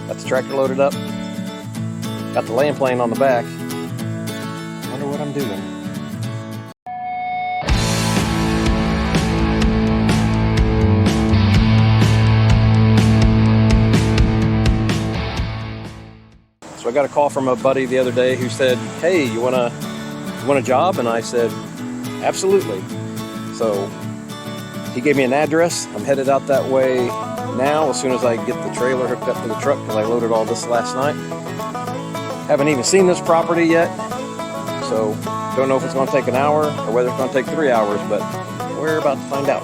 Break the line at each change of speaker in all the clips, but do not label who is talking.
Got the tractor loaded up. Got the land plane on the back. Wonder what I'm doing. So I got a call from a buddy the other day who said, "Hey, you want a job?" And I said, "Absolutely." So he gave me an address. I'm headed out that way now as soon as I get the trailer hooked up to the truck, because I loaded all this last night. Haven't even seen this property yet, so don't know if it's going to take an hour or whether it's going to take 3 hours, but we're about to find out.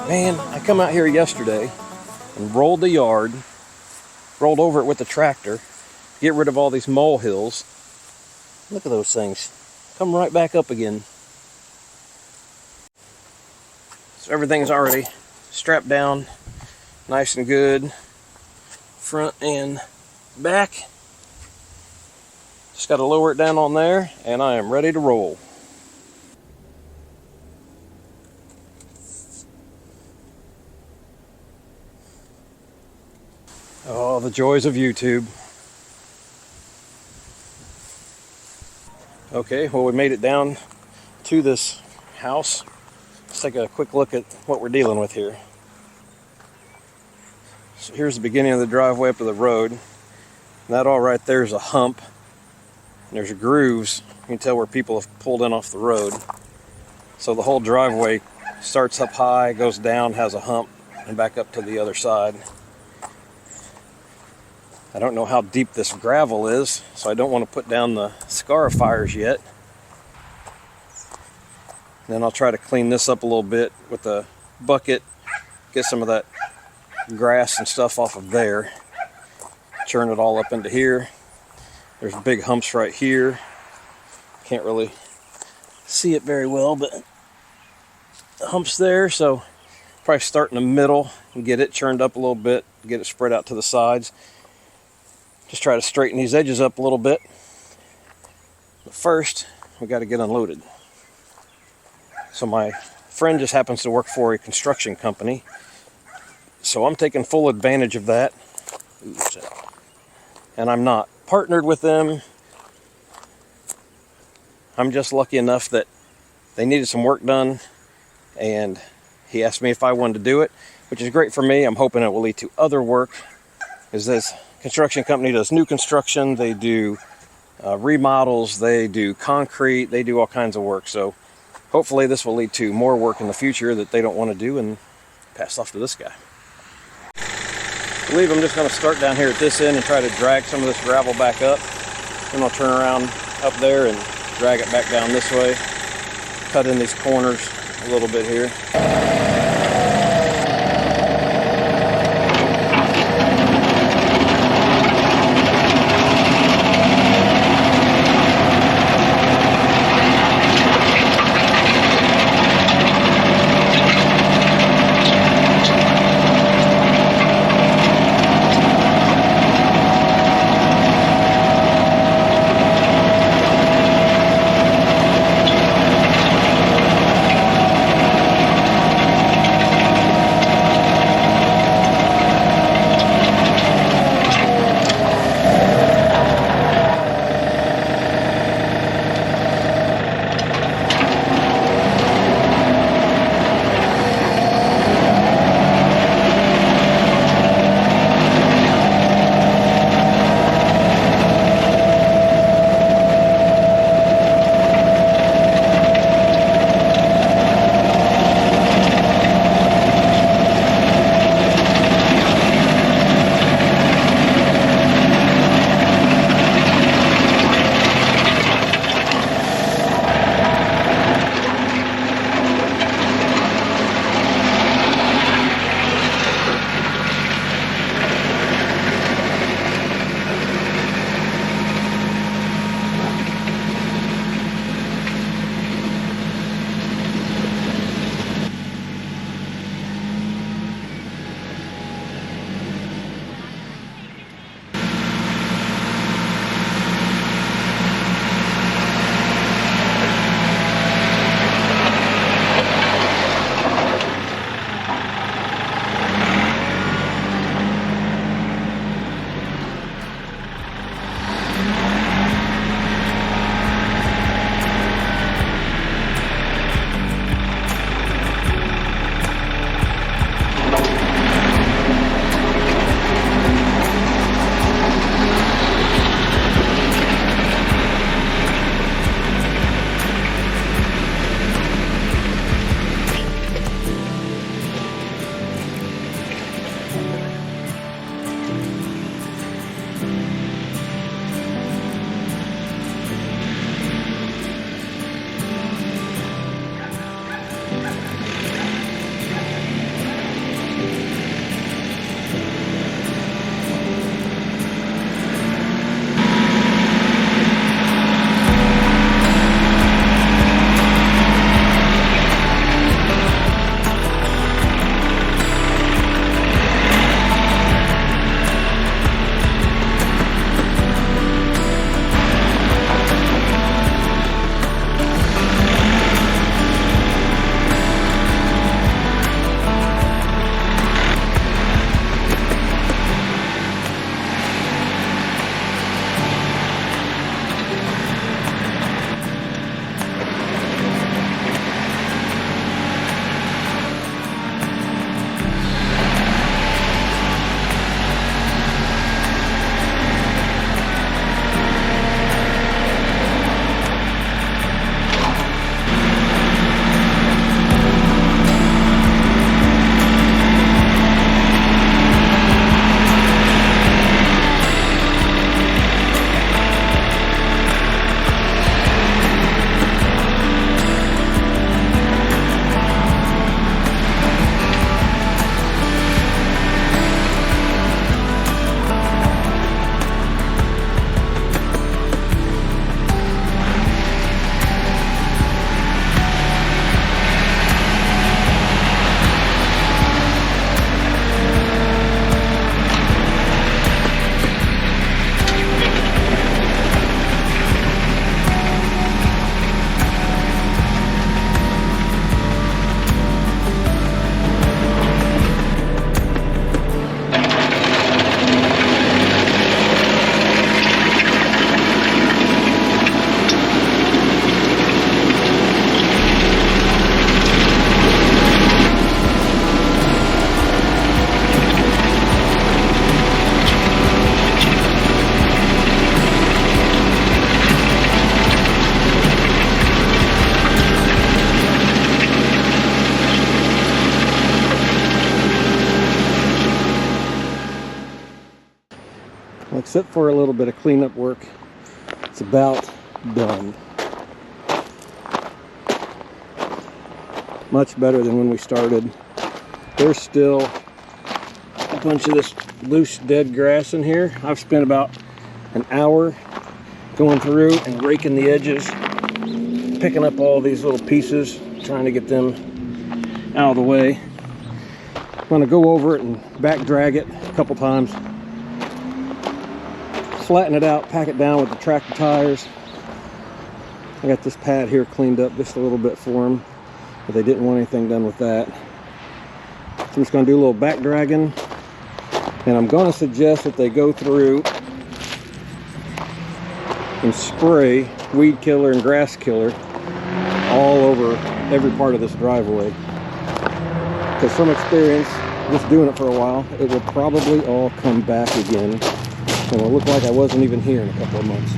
Man, I come out here yesterday and rolled the yard, rolled over it with the tractor, get rid of all these molehills. Look at those things. Come right back up again. So everything's already strapped down, nice and good, front and back. Just got to lower it down on there, and I am ready to roll. Oh, the joys of YouTube. Okay, well, we made it down to this house. Let's take a quick look at what we're dealing with here. So here's the beginning of the driveway up to the road. That all right there is a hump. And there's grooves. You can tell where people have pulled in off the road. So the whole driveway starts up high, goes down, has a hump, and back up to the other side. I don't know how deep this gravel is, so I don't want to put down the scarifiers yet. Then I'll try to clean this up a little bit with a bucket, get some of that grass and stuff off of there, churn it all up into here. There's big humps right here. Can't really see it very well, but the humps there, so probably start in the middle and get it churned up a little bit, get it spread out to the sides. Just try to straighten these edges up a little bit. But first, we got to get unloaded. So my friend just happens to work for a construction company, so I'm taking full advantage of that. And I'm not partnered with them. I'm just lucky enough that they needed some work done, and he asked me if I wanted to do it, which is great for me. I'm hoping it will lead to other work, because this construction company does new construction, they do remodels, they do concrete, they do all kinds of work. So hopefully this will lead to more work in the future that they don't want to do and pass off to this guy. I believe I'm just going to start down here at this end and try to drag some of this gravel back up. Then I'll turn around up there and drag it back down this way. Cut in these corners a little bit here. Well, except for a little bit of cleanup work, it's about done. Much better than when we started. There's still a bunch of this loose dead grass in here. I've spent about an hour going through and raking the edges, picking up all these little pieces, trying to get them out of the way. I'm going to go over it and back drag it a couple times, flatten it out, pack it down with the tractor tires. I got this pad here cleaned up just a little bit for them, but they didn't want anything done with that. So I'm just going to do a little back dragging, and I'm going to suggest that they go through and spray weed killer and grass killer all over every part of this driveway. Because from experience, just doing it for a while, it will probably all come back again, and it'll look like I wasn't even here in a couple of months.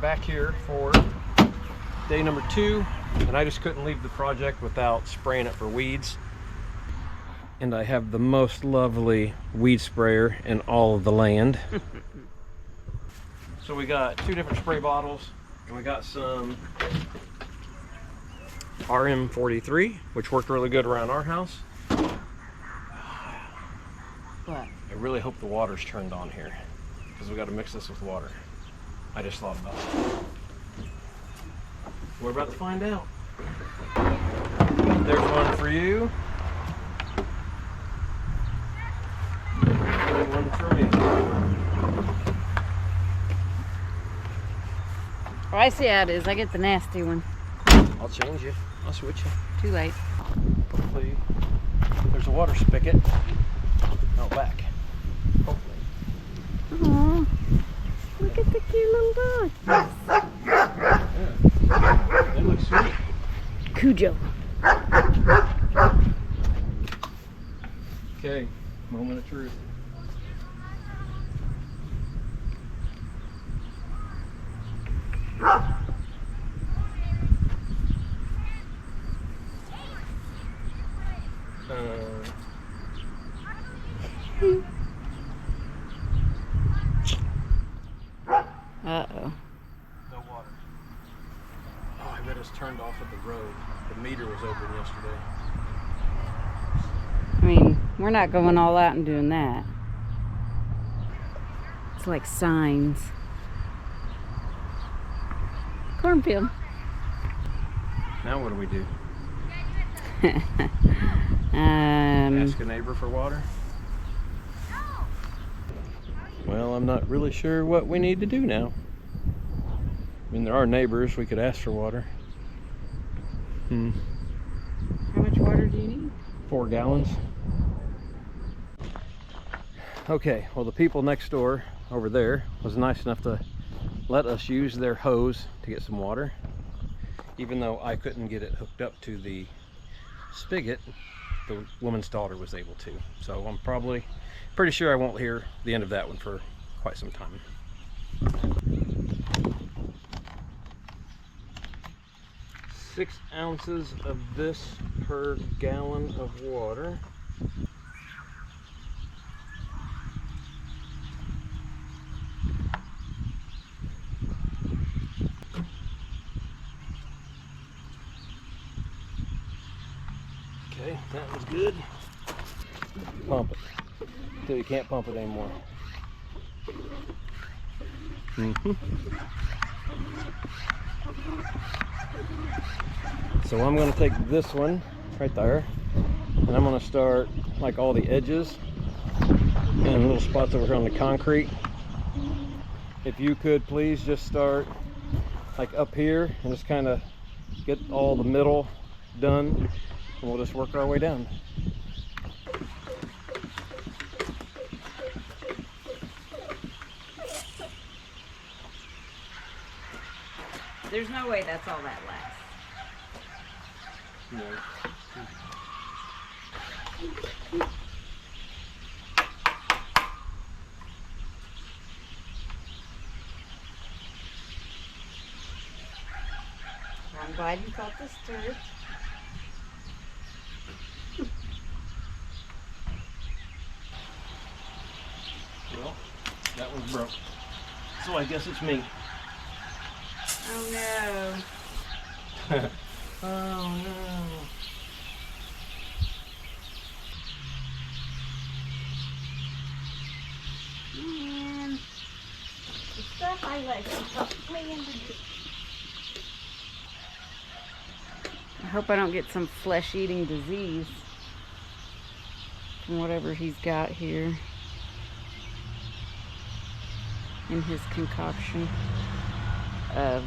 Back here for day number 2, and I just couldn't leave the project without spraying it for weeds. And I have the most lovely weed sprayer in all of the land. So we got 2 different spray bottles, and we got some RM43, which worked really good around our house.
What?
I really hope the water's turned on here, because we got to mix this with water. I just thought about it. We're about to find out. There's one for you. And one for me.
Oh, I see how it is. I get the nasty one.
I'll change you. I'll switch you.
Too late.
Hopefully there's a water spigot out back. Hopefully.
Aww. Look at the cute little dog.
Yeah. They look sweet.
Cujo.
Okay, moment of truth.
Uh-oh.
No water. Oh, I bet it's turned off at the road. The meter was open yesterday.
I mean, we're not going all out and doing that. It's like signs. Cornfield.
Now what do we do?
Ask
a neighbor for water? Well, I'm not really sure what we need to do now. I mean, there are neighbors. We could ask for water.
How much water do you need?
4 gallons. Okay, well, the people next door over there was nice enough to let us use their hose to get some water. Even though I couldn't get it hooked up to the spigot, the woman's daughter was able to. So I'm pretty sure I won't hear the end of that one for quite some time. 6 ounces of this per gallon of water. Okay, that was good. Pump it until you can't pump it anymore. So I'm going to take this one right there, and I'm going to start like all the edges and little spots over here on the concrete. If you could please just start like up here and just kind of get all the middle done, and we'll just work our way down.
There's no way that's all that lasts.
No.
I'm glad you caught this dirt.
Well, that one's broke. So I guess it's me.
Oh no.
Oh no.
Man. The stuff I like to put me into. I hope I don't get some flesh-eating disease from whatever he's got here in his concoction of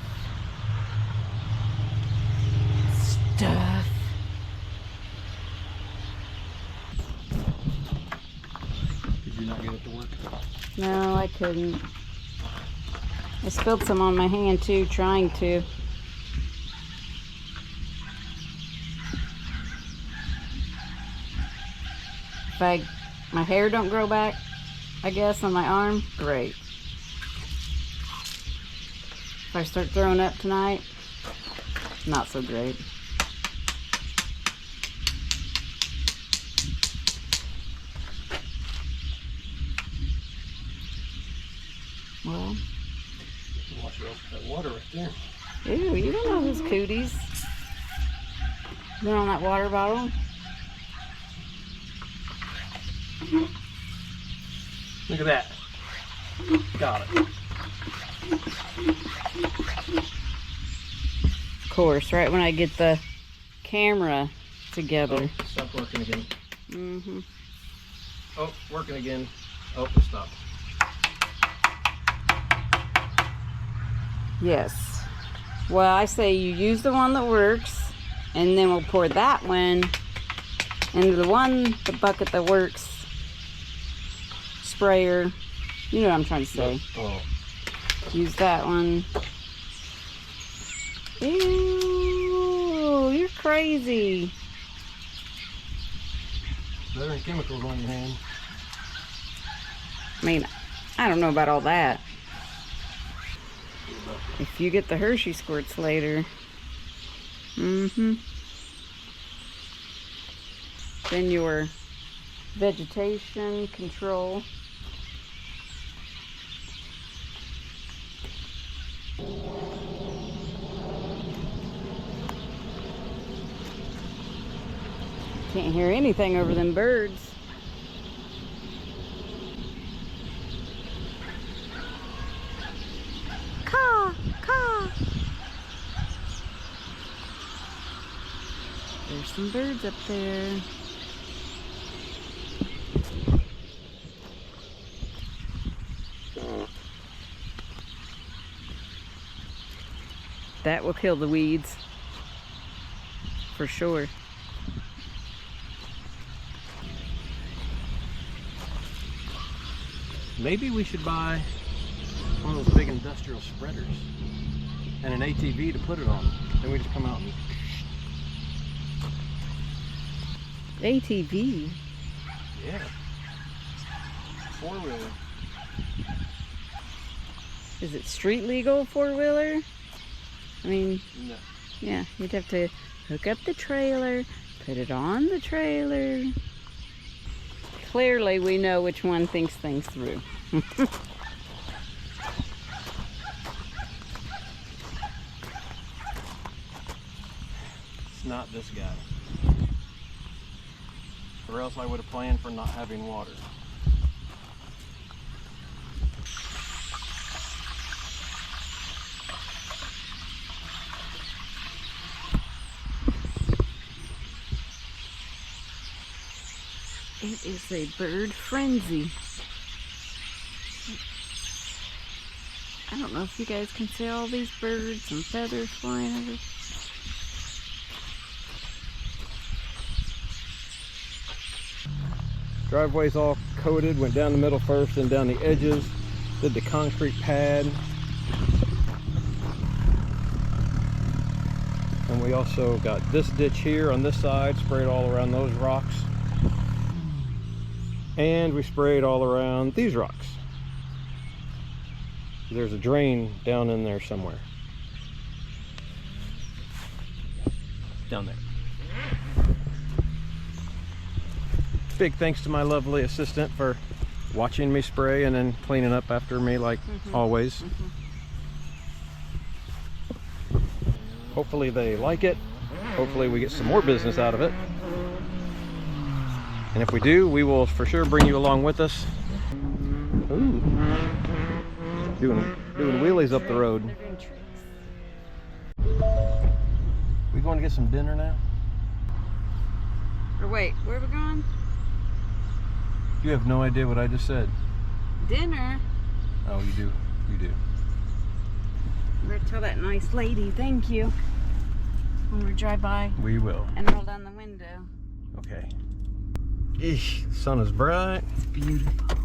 stuff.
Did you not get it to work?
No, I couldn't. I spilled some on my hand too, trying to. If my hair don't grow back, I guess, on my arm, great. If I start throwing up tonight, not so great. Well,
Wash it off with that water right there.
ew, you don't know those cooties. Been on that water bottle.
Look at that. Got it.
Of course, right when I get the camera together.
Oh, stop working again.
Mm-hmm.
Oh, working again. Oh, it stopped.
Yes. Well, I say you use the one that works, and then we'll pour that one into the bucket that works. Sprayer. You know what I'm trying to say.
Oh.
Use that one. Ew, you're crazy.
Better than chemicals on your hand.
I mean, I don't know about all that. If you get the Hershey squirts later. Then your vegetation control. Can't hear anything over them birds. Caw, caw. There's some birds up there. That will kill the weeds. For sure.
Maybe we should buy one of those big industrial spreaders and an ATV to put it on. Then we just come out and...
ATV?
Yeah. 4-wheeler.
Is it street legal 4-wheeler? I mean,
No.
yeah, you'd have to hook up the trailer, put it on the trailer. Clearly we know which one thinks things through.
It's not this guy. Or else I would have planned for not having water.
It is a bird frenzy. I don't know if you guys can see all these birds and feathers flying over.
Driveway's all coated, went down the middle first, then down the edges, did the concrete pad. And we also got this ditch here on this side, sprayed all around those rocks. And we sprayed all around these rocks. There's a drain down in there somewhere. Down there. Big thanks to my lovely assistant for watching me spray and then cleaning up after me like always. Hopefully they like it. Hopefully we get some more business out of it. And if we do, we will for sure bring you along with us. Ooh. Doing wheelies up the road. We going to get some dinner now?
Or wait, where are we going?
You have no idea what I just said.
Dinner?
Oh, you do. You do.
We're gonna tell that nice lady thank you when we drive by.
We will.
And roll down the window.
Okay. Eesh, the sun is bright.
It's beautiful.